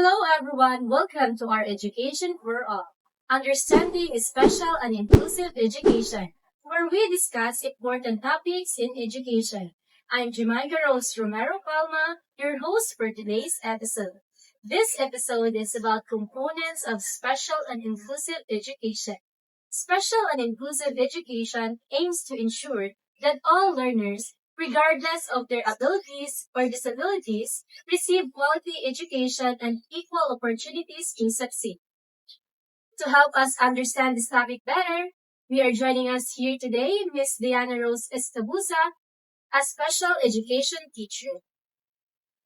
Hello everyone, welcome to our Education for All, Understanding Special and Inclusive Education, where we discuss important topics in education. I'm Jamaica Rose Romero Palma, your host for today's episode. This episode is about components of special and inclusive education. Special and inclusive education aims to ensure that all learners, regardless of their abilities or disabilities, receive quality education and equal opportunities to succeed. To help us understand this topic better, we are joining us here today Ms. Diana Rose Estabuza, a special education teacher.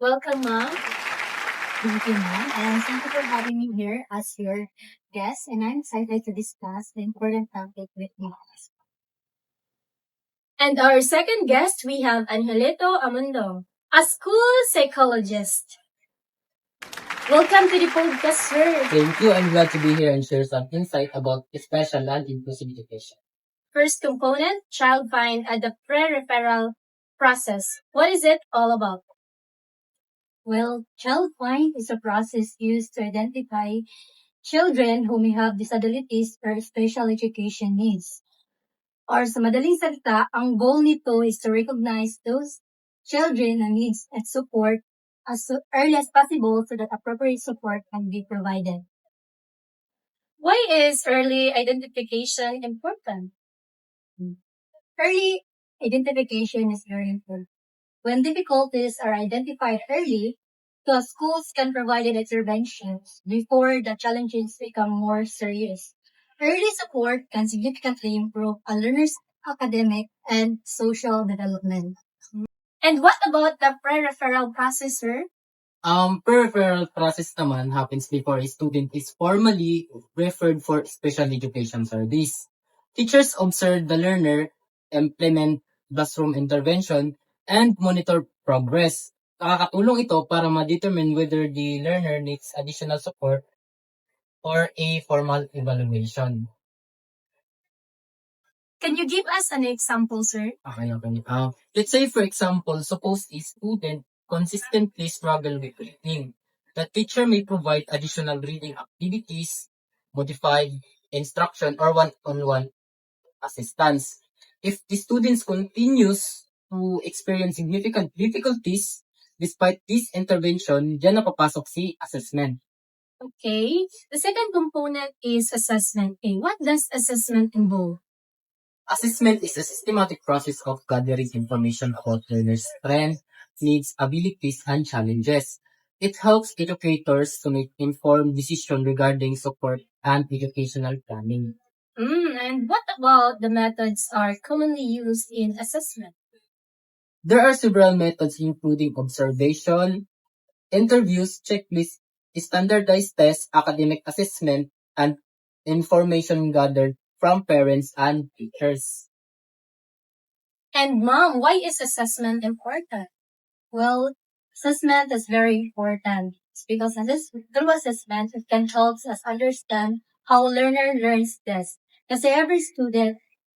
Welcome, ma'am. Thank you, ma'am, and thank you for having me here as your guest, and I'm excited to discuss the important topic with you. And our second guest, we have Angelito Amundo, a school psychologist. Welcome to the podcast, sir. Thank you. I'm glad to be here and share some insight about special and inclusive education. First component, child find at the pre-referral process. What is it all about? Well, child find is a process used to identify children who may have disabilities or special education needs. Or sa madaling salita, ang goal nito is to recognize those children and needs and support as early as possible so that appropriate support can be provided. Why is early identification important? Early identification is very important. When difficulties are identified early, the schools can provide interventions before the challenges become more serious. Early support can significantly improve a learner's academic and social development. And what about the pre-referral process, sir? Per-referral process naman happens before a student is formally referred for special education service. Teachers observe the learner, implement classroom intervention, and monitor progress. Nakakatulong ito para ma-determine whether the learner needs additional support or a formal evaluation. Can you give us an example, sir? Okay. Let's say, for example, suppose a student consistently struggle with reading. The teacher may provide additional reading activities, modified instruction, or one-on-one assistance. If the student continues to experience significant difficulties, despite this intervention, diyan napapasok si assessment. Okay. The second component is assessment. Okay, what does assessment involve? Assessment is a systematic process of gathering information about learners' strengths, needs, abilities, and challenges. It helps educators to make informed decisions regarding support and educational planning. And what about the methods are commonly used in assessment? There are several methods including observation, interviews, checklists, standardized tests, academic assessment, and information gathered from parents and teachers. And mom, why is assessment important? Well, assessment is very important because through assessment, it can help us understand how a learner learns best. Because every student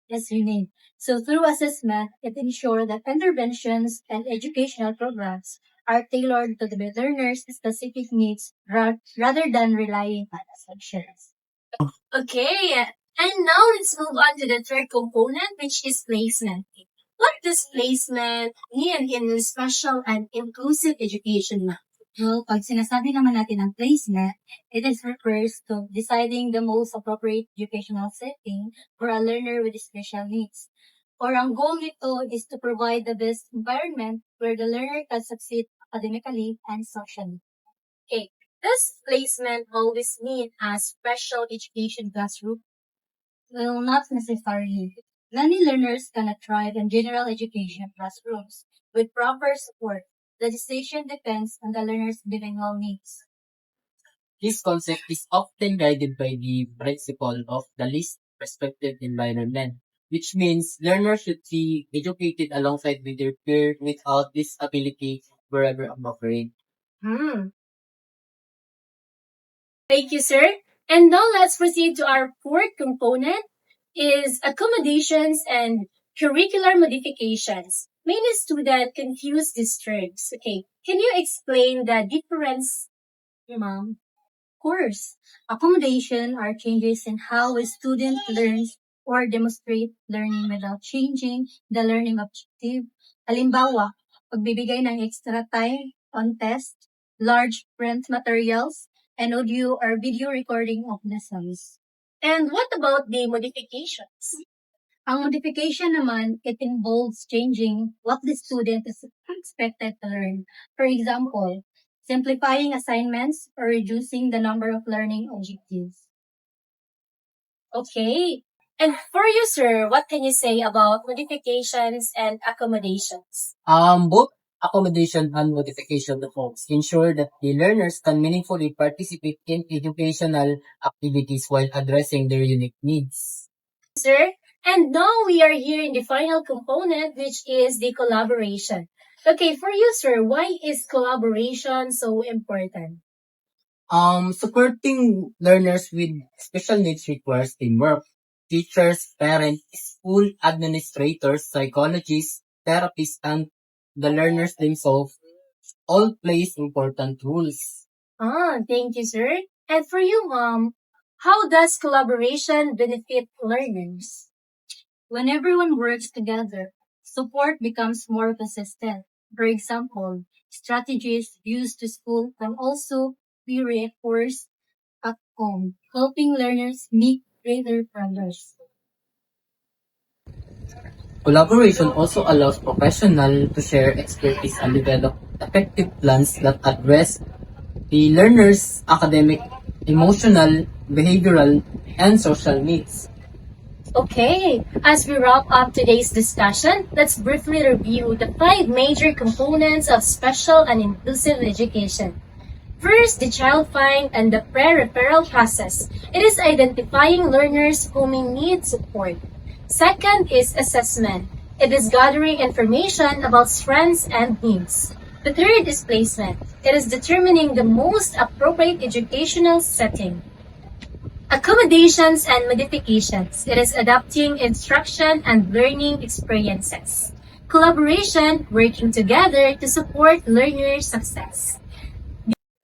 is unique. So through assessment, it ensures that interventions and educational programs are tailored to the learner's specific needs rather than relying on assumptions. Okay, and now let's move on to the third component, which is placement. What does placement mean in special and inclusive education, ma'am? Well, pag sinasabi naman natin ang placement, it is refers to deciding the most appropriate educational setting for a learner with special needs. Or ang goal nito is to provide the best environment where the learner can succeed academically and socially. Okay, does placement always mean a special education classroom? Well, not necessarily. Many learners cannot thrive in general education classrooms with proper support. The decision depends on the learner's individual needs. This concept is often guided by the principle of the least restrictive environment, which means learners should be educated alongside with their peer without disability wherever appropriate. Thank you, sir. And now let's proceed to our fourth component is accommodations and curricular modifications. Many students confuse these terms. Okay, can you explain the difference Ma'am. Course. Accommodation are changes in how a student learns or demonstrate learning without changing the learning objective. Halimbawa, pagbibigay ng extra time on test, large print materials, and audio or video recording of lessons. And what about the modifications? Ang modification naman, it involves changing what the student is expected to learn. For example, simplifying assignments or reducing the number of learning objectives. Okay. And for you, sir, what can you say about modifications and accommodations? Both accommodation and modification efforts ensure that the learners can meaningfully participate in educational activities while addressing their unique needs. Sir, and now we are here in the final component, which is the collaboration. Okay, for you, sir, why is collaboration so important? Supporting learners with special needs requires teamwork. Teachers, parents, school administrators, psychologists, therapists, and the learners themselves all plays important roles. Thank you, sir. And for you, mom, how does collaboration benefit learners? When everyone works together, support becomes more consistent. For example, strategies used to school can also be reinforced at home, helping learners make greater progress. Collaboration also allows professionals to share expertise and develop effective plans that address the learner's academic, emotional, behavioral, and social needs. Okay, as we wrap up today's discussion, let's briefly review the 5 major components of special and inclusive education. First, the child find and the pre-referral process. It is identifying learners who may need support. Second is assessment. It is gathering information about strengths and needs. The third is placement. It is determining the most appropriate educational setting. Accommodations and modifications. It is adapting instruction and learning experiences. Collaboration, working together to support learner success.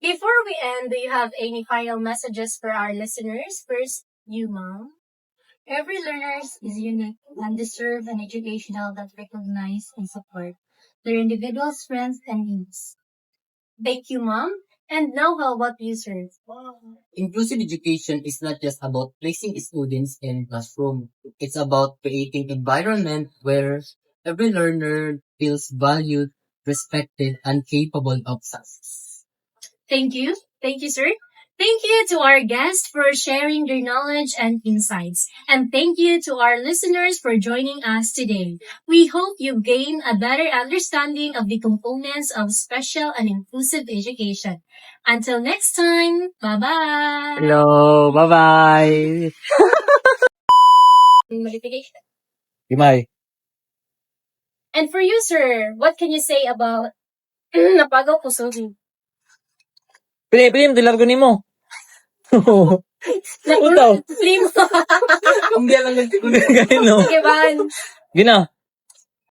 Before we end, do you have any final messages for our listeners? First, you, mom. Every learner is unique and deserve an educational that recognize and support their individual strengths and needs. Thank you, mom. And now, how about you, sir? Inclusive education is not just about placing students in classroom. It's about creating environment where every learner feels valued, respected, and capable of success. Thank you. Thank you, sir. Thank you to our guests for sharing their knowledge and insights. And thank you to our listeners for joining us today. We hope you gain a better understanding of the components of special and inclusive education. Until next time, bye-bye. Hello, bye-bye. Modification. Gimay. And for you, sir, what can you say about napagaw ko, sorry. Pili mo, dilargo ni mo. Utaw. Primo. Ang biya lang nagtikunin. Ganun, no? Okay, bye. Gina.